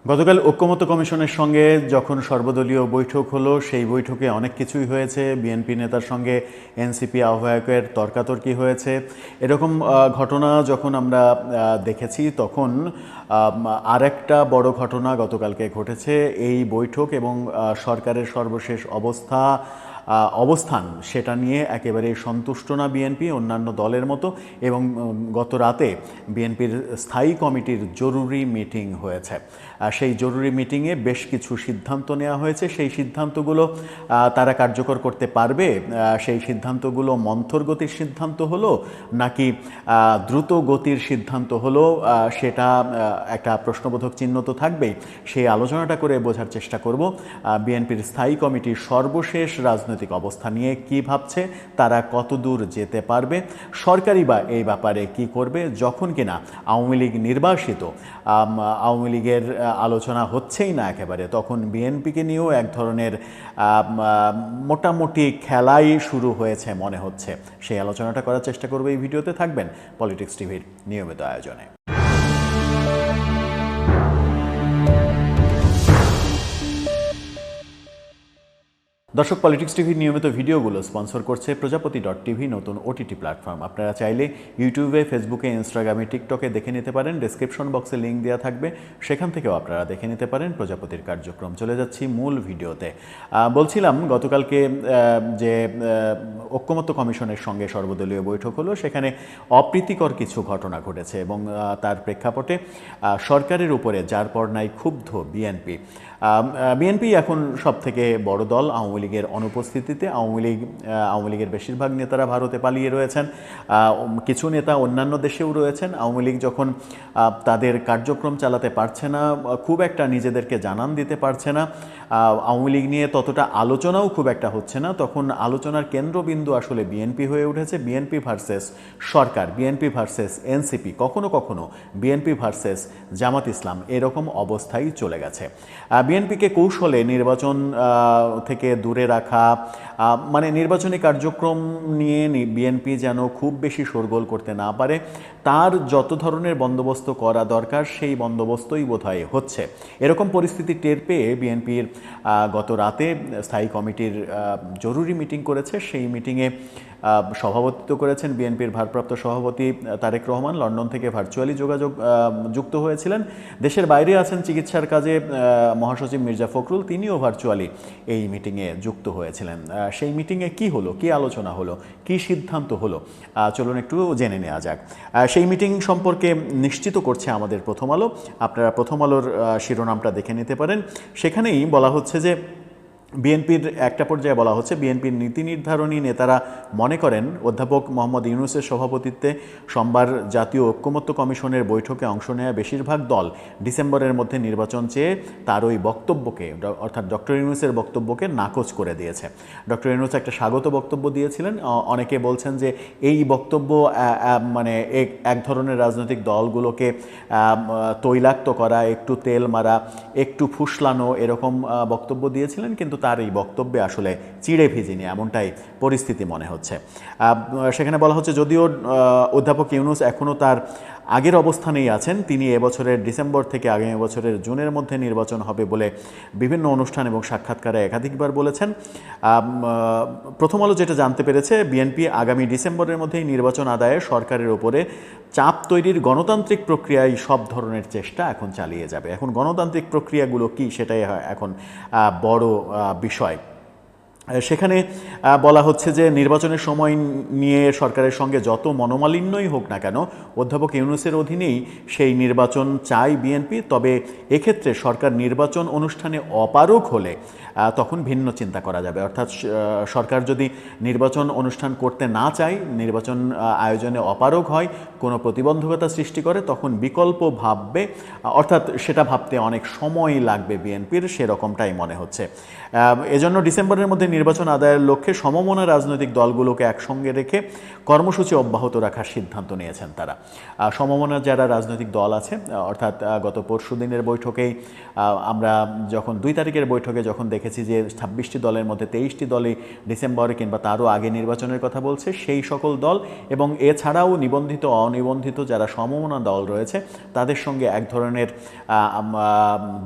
গতকাল ঐক্যমত্য কমিশনের সঙ্গে যখন সর্বদলীয় বৈঠক হলো, সেই বৈঠকে অনেক কিছুই হয়েছে। বিএনপি নেতার সঙ্গে এনসিপি আহ্বায়কের তর্কাতর্কি হয়েছে। এরকম ঘটনা যখন আমরা দেখেছি, তখন আরেকটা বড় ঘটনা গতকালকে ঘটেছে। এই বৈঠক এবং সরকারের সর্বশেষ অবস্থান সেটা নিয়ে একেবারে সন্তুষ্ট না বিএনপি অন্যান্য দলের মতো। এবং গত রাতে বিএনপির স্থায়ী কমিটির জরুরি মিটিং হয়েছে। সেই জরুরি মিটিংয়ে বেশ কিছু সিদ্ধান্ত নেওয়া হয়েছে। সেই সিদ্ধান্তগুলো তারা কার্যকর করতে পারবে, সেই সিদ্ধান্তগুলো মন্থর গতির সিদ্ধান্ত হলো নাকি দ্রুত গতির সিদ্ধান্ত হলো, সেটা একটা প্রশ্নবোধক চিহ্ন তো থাকবেই। সেই আলোচনাটা করে বোঝার চেষ্টা করব বিএনপির স্থায়ী কমিটির সর্বশেষ রাজনৈতিক অবস্থা নিয়ে কি ভাবছে, তারা কত দূর যেতে পারবে, সরকারই বা এই ব্যাপারে কি করবে। যখন কিনা আওয়ামী লীগ নির্বাসিত, আওয়ামী লীগের আলোচনা হচ্ছেই না একেবারে, তখন বিএনপিকে নিয়েও এক ধরনের মোটামুটি খেলাই শুরু হয়েছে মনে হচ্ছে। সেই আলোচনাটা করার চেষ্টা করবো এই ভিডিওতে। থাকবেন পলিটিক্স টিভির নিয়মিত আয়োজনে। দর্শক, পলিটিক্স টিভির নিয়মিত ভিডিওগুলো স্পন্সর করছে প্রজাপতি.টিভি, নতুন ওটিটি প্ল্যাটফর্ম। আপনারা চাইলে ইউটিউবে, ফেসবুকে, ইনস্টাগ্রামে, টিকটকে দেখে নিতে পারেন। ডেসক্রিপশন বক্সে লিঙ্ক দেওয়া থাকবে, সেখান থেকেও আপনারা দেখে নিতে পারেন প্রজাপতির কার্যক্রম। চলে যাচ্ছি মূল ভিডিওতে। বলছিলাম গতকালকে যে ঐক্যমত্য কমিশনের সঙ্গে সর্বদলীয় বৈঠক হলো, সেখানে অপ্রীতিকর কিছু ঘটনা ঘটেছে এবং তার প্রেক্ষাপটে সরকারের উপরে যার পর নাই ক্ষুব্ধ বিএনপি। বিএনপি এখন সব থেকে বড় দল। আওয়ামী লীগের অনুপস্থিতিতে আওয়ামী লীগের বেশিরভাগ নেতারা ভারতে পালিয়ে রয়েছেন, কিছু নেতা অন্যান্য দেশেও রয়েছেন। আওয়ামী লীগ যখন তাদের কার্যক্রম চালাতে পারছে না, খুব একটা নিজেদেরকে জানান দিতে পারছে না, আওয়ামী লীগ নিয়ে ততটা আলোচনাও খুব একটা হচ্ছে না, তখন আলোচনার কেন্দ্রবিন্দু আসলে বিএনপি হয়ে উঠেছে। বিএনপি ভার্সেস সরকার, বিএনপি ভার্সেস এনসিপি, কখনো কখনো বিএনপি ভার্সেস জামাত ইসলাম, এরকম অবস্থায় চলে গেছে। বিএনপিকে কৌশলে নির্বাচন থেকে দূরে রাখা, মানে নির্বাচনী কার্যক্রম নিয়ে বিএনপি যেন খুব বেশি শোরগোল করতে না পারে, তার যত ধরনের বন্দোবস্ত করা দরকার সেই বন্দোবস্তই বোধহয় হচ্ছে। এরকম পরিস্থিতি টের পেয়ে বিএনপির গত রাতে স্থায়ী কমিটির জরুরি মিটিং করেছে। সেই মিটিংয়ে সভাপতিত্ব করেছেন বিএনপির ভারপ্রাপ্ত সভাপতি তারেক রহমান। লন্ডন থেকে ভার্চুয়ালি যুক্ত হয়েছিলেন। দেশের বাইরে আছেন চিকিৎসার কাজে মহাসচিব মির্জা ফখরুল, তিনিও ভার্চুয়ালি এই মিটিংয়ে যুক্ত হয়েছিলেন। সেই মিটিংয়ে কি হলো, কি আলোচনা হলো, কি সিদ্ধান্ত হলো, চলুন একটু জেনে নেওয়া যাক। সেই মিটিং সম্পর্কে নিশ্চিত করছে আমাদের প্রথম আলো। আপনারা প্রথম আলোর শিরোনামটা দেখে নিতে পারেন। সেখানেই বলা হচ্ছে যে বিএনপির একটা পর্যায়ে বলা হচ্ছে, বিএনপির নীতি নির্ধারণী নেতারা মনে করেন অধ্যাপক মোহাম্মদ ইউনূসের সভাপতিত্বে সোমবার জাতীয় ঐক্যমত্য কমিশনের বৈঠকে অংশ নেওয়া বেশিরভাগ দল ডিসেম্বরের মধ্যে নির্বাচন চেয়ে তার ওই বক্তব্যকে, অর্থাৎ ডক্টর ইউনূসের বক্তব্যকে নাকচ করে দিয়েছে। ডক্টর ইউনূস একটা স্বাগত বক্তব্য দিয়েছিলেন। অনেকে বলছেন যে এই বক্তব্য মানে এক ধরনের রাজনৈতিক দলগুলোকে তৈলাক্ত করা, একটু তেল মারা, একটু ফুসলানো, এরকম বক্তব্য দিয়েছিলেন। কিন্তু তার এই বক্তব্যে আসলে চিড়ে ভিজিনি, এমনটাই পরিস্থিতি মনে হচ্ছে। সেখানে বলা হচ্ছে, যদিও অধ্যাপক ইউনূস এখনও তার আগের অবস্থানেই আছেন, তিনি এবছরের ডিসেম্বর থেকে আগামী বছরের জুনের মধ্যে নির্বাচন হবে বলে বিভিন্ন অনুষ্ঠান এবং সাক্ষাৎকারে একাধিকবার বলেছেন। প্রথম আলো যেটা জানতে পেরেছে, বিএনপি আগামী ডিসেম্বরের মধ্যেই নির্বাচন আদায়ে সরকারের ওপরে চাপ তৈরির গণতান্ত্রিক প্রক্রিয়ায় সব ধরনের চেষ্টা এখন চালিয়ে যাবে। এখন গণতান্ত্রিক প্রক্রিয়াগুলো কি, সেটাই এখন বড় বিষয়। সেখানে বলা হচ্ছে যে নির্বাচনের সময় নিয়ে সরকারের সঙ্গে যত মনোমালিন্যই হোক না কেন, অধ্যাপক ইউনূসের অধীনেই সেই নির্বাচন চাই বিএনপি। তবে এক্ষেত্রে সরকার নির্বাচন অনুষ্ঠানে অপারগ হলে তখন ভিন্ন চিন্তা করা যাবে। অর্থাৎ সরকার যদি নির্বাচন অনুষ্ঠান করতে না চায়, নির্বাচন আয়োজনে অপারগ হয়, কোনো প্রতিবন্ধকতা সৃষ্টি করে, তখন বিকল্প ভাববে। অর্থাৎ সেটা ভাবতে অনেক সময় লাগবে বিএনপির, সেরকমটাই মনে হচ্ছে। এজন্য ডিসেম্বরের মধ্যে নির্বাচন আদায়ের লক্ষ্যে সমমনা রাজনৈতিক দলগুলোকে একসঙ্গে রেখে কর্মসূচি অব্যাহত রাখার সিদ্ধান্ত নিয়েছেন তারা। সমমনা যারা রাজনৈতিক দল আছে, অর্থাৎ গত পরশুদিনের বৈঠকেই আমরা যখন 2 তারিখের বৈঠকে যখন দেখেছি যে 26টি দলের মধ্যে 23টি দলই ডিসেম্বরে কিংবা তারও আগে নির্বাচনের কথা বলছে, সেই সকল দল এবং এছাড়াও নিবন্ধিত অনিবন্ধিত যারা সমমনা দল রয়েছে তাদের সঙ্গে এক ধরনের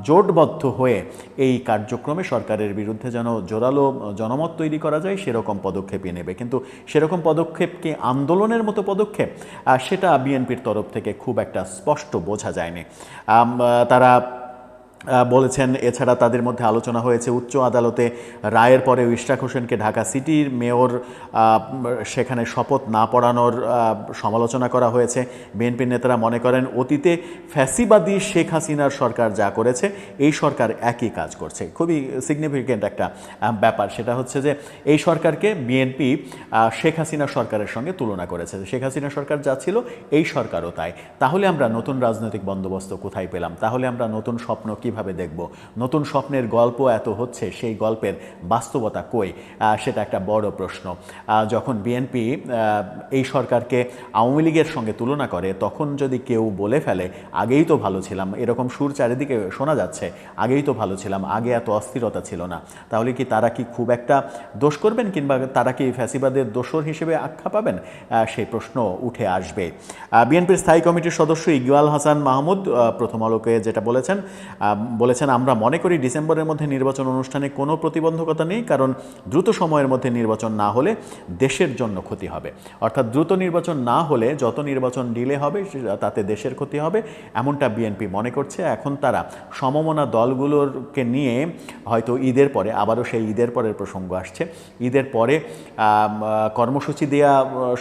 জোটবদ্ধ হয়ে এই কার্যক্রমে সরকারের বিরুদ্ধে যেন জোরালো জনমত তৈরি করা যায় সেরকম পদক্ষেপই নেবে। কিন্তু সেরকম পদক্ষেপ কি আন্দোলনের মতো পদক্ষেপ, সেটা বিএনপির তরফ থেকে খুব একটা স্পষ্ট বোঝা যায়নি। তারা বলেছেন এছাড়া তাদের মধ্যে আলোচনা হয়েছে উচ্চ আদালতে রায়ের পরে ইশরাক হোসেনকে ঢাকা সিটির মেয়র সেখানে শপথ না পড়ানোর সমালোচনা করা হয়েছে। বিএনপির নেতারা মনে করেন অতীতে ফ্যাসিবাদী শেখ হাসিনার সরকার যা করেছে এই সরকার একই কাজ করছে। খুবই সিগনিফিকেন্ট একটা ব্যাপার, সেটা হচ্ছে যে এই সরকারকে বিএনপি শেখ হাসিনা সরকারের সঙ্গে তুলনা করেছে। শেখ হাসিনা সরকার যা ছিল এই সরকারও তাই। তাহলে আমরা নতুন রাজনৈতিক বন্দোবস্ত কোথায় পেলাম? তাহলে আমরা নতুন স্বপ্ন কিভাবে দেখব? নতুন স্বপ্নের গল্প এত হচ্ছে, সেই গল্পের বাস্তবতা কই? সেটা একটা বড় প্রশ্ন। যখন বিএনপি এই সরকারকে আওয়ামী লীগের সঙ্গে তুলনা করে, তখন যদি কেউ বলে ফেলে আগেই তো ভালো ছিলাম, এরকম সুর চারিদিকে শোনা যাচ্ছে, আগেই তো ভালো ছিলাম, আগে এত অস্থিরতা ছিল না, তাহলে কি তারা কি খুব একটা দোষ করবেন কিংবা তারা কি ফ্যাসিবাদের দোষর হিসেবে আখ্যা পাবেন? সেই প্রশ্ন উঠে আসবে। বিএনপির স্থায়ী কমিটির সদস্য ইকবাল হাসান মাহমুদ প্রথম আলোকে যেটা বলেছেন আমরা মনে করি ডিসেম্বরের মধ্যে নির্বাচন অনুষ্ঠানে কোনো প্রতিবন্ধকতা নেই, কারণ দ্রুত সময়ের মধ্যে নির্বাচন না হলে দেশের জন্য ক্ষতি হবে। অর্থাৎ দ্রুত নির্বাচন না হলে যত নির্বাচন ডিলে হবে তাতে দেশের ক্ষতি হবে, এমনটা বিএনপি মনে করছে। এখন তারা সমমনা দলগুলোকে নিয়ে হয়তো ঈদের পরে, আবারও সেই ঈদের পরের প্রসঙ্গ আসছে, ঈদের পরে কর্মসূচি দেওয়া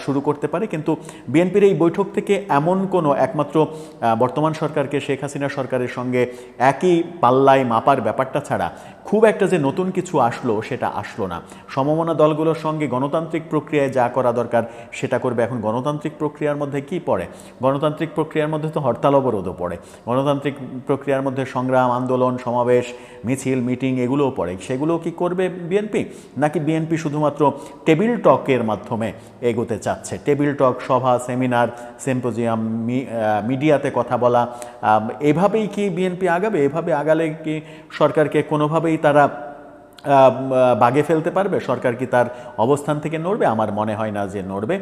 শুরু করতে পারে। কিন্তু বিএনপির এই বৈঠক থেকে এমন কোনো একমাত্র বর্তমান সরকারকে শেখ হাসিনা সরকারের সঙ্গে একই পাল্লায় মাপার ব্যাপারটা ছাড়া খুব একটা যে নতুন কিছু আসলো সেটা আসলো না। সমমনা দলগুলোর সঙ্গে গণতান্ত্রিক প্রক্রিয়ায় যা করা দরকার সেটা করবে। এখন গণতান্ত্রিক প্রক্রিয়ার মধ্যে কি পড়ে? গণতান্ত্রিক প্রক্রিয়ার মধ্যে তো হরতাল অবরোধও পড়ে, গণতান্ত্রিক প্রক্রিয়ার মধ্যে সংগ্রাম, আন্দোলন, সমাবেশ, মিছিল, মিটিং এগুলোও পড়ে। সেগুলো কি করবে বিএনপি? নাকি বিএনপি শুধুমাত্র টেবিল টকের মাধ্যমে এগোতে চাচ্ছে? টেবিল টক, সভা, সেমিনার, সিম্পোজিয়াম, মিডিয়াতে কথা বলা, এভাবেই কি বিএনপি আগাবে? এভাবে আগালে কি সরকারকে কোনোভাবেই তারা বাগে ফেলতে পারবে? সরকার কি তার অবস্থান থেকে নড়বে? আমার মনে হয় না যে নড়বে,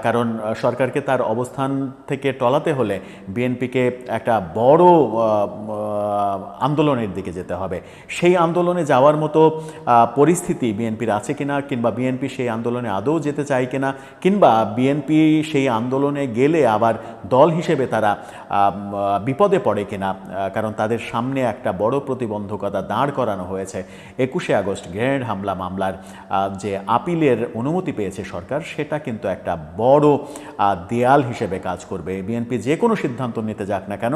কারণ সরকারকে তার অবস্থান থেকে টলাতে হলে বিএনপিকে একটা বড় আন্দোলনের দিকে যেতে হবে। সেই আন্দোলনে যাওয়ার মতো পরিস্থিতি বিএনপির আছে কিনা, কিংবা বিএনপি সেই আন্দোলনে আদৌ যেতে চায় কিনা, কিংবা বিএনপি সেই আন্দোলনে গেলে আবার দল হিসেবে তারা বিপদে পড়ে কিনা, কারণ তাদের সামনে একটা বড় প্রতিবন্ধকতা দাঁড় করানো হয়েছে। 21শে আগস্ট গ্রেনেড হামলা মামলার যে আপিলের অনুমতি পেয়েছে সরকার, সেটা কিন্তু একটা বড় দেয়াল হিসেবে কাজ করবে। বিএনপি যে কোনো সিদ্ধান্ত নিতে যাক না কেন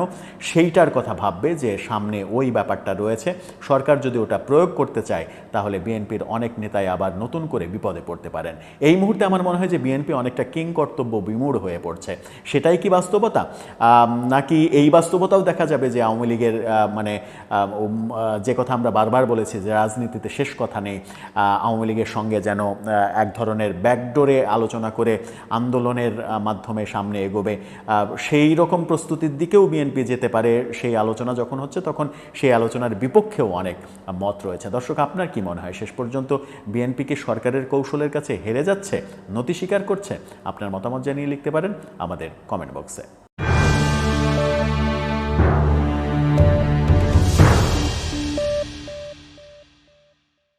সেইটার কথা ভাববে যে সামনে ওই ব্যাপারটা রয়েছে। সরকার যদি ওটা প্রয়োগ করতে চায় তাহলে বিএনপির অনেক নেতাই আবার নতুন করে বিপদে পড়তে পারেন। এই মুহূর্তে আমার মনে হয় যে বিএনপি অনেকটা কিং কর্তব্য বিমূঢ় হয়ে পড়ছে। সেটাই কি বাস্তবতা? নাকি এই বাস্তবতাও দেখা যাবে যে আওয়ামী লীগের যে কথা আমরা বারবার বলেছি যে রাজনীতিতে শেষ কথা নেই, আওয়ামী লীগের সঙ্গে যেন এক ধরনের ব্যাকডোরে আলোচনা করে আন্দোলনের মাধ্যমে সামনে এগোবে, সেই রকম প্রস্তুতির দিকেও বিএনপি যেতে পারে। সেই আলোচনা যখন হচ্ছে তখন সেই আলোচনার বিপক্ষেও অনেক মত রয়েছে। দর্শক, আপনার কি মনে হয় শেষ পর্যন্ত বিএনপি কি সরকারের কৌশলের কাছে হেরে যাচ্ছে, নতি স্বীকার করছে? আপনার মতামত জানিয়ে লিখতে পারেন আমাদের কমেন্ট বক্সে।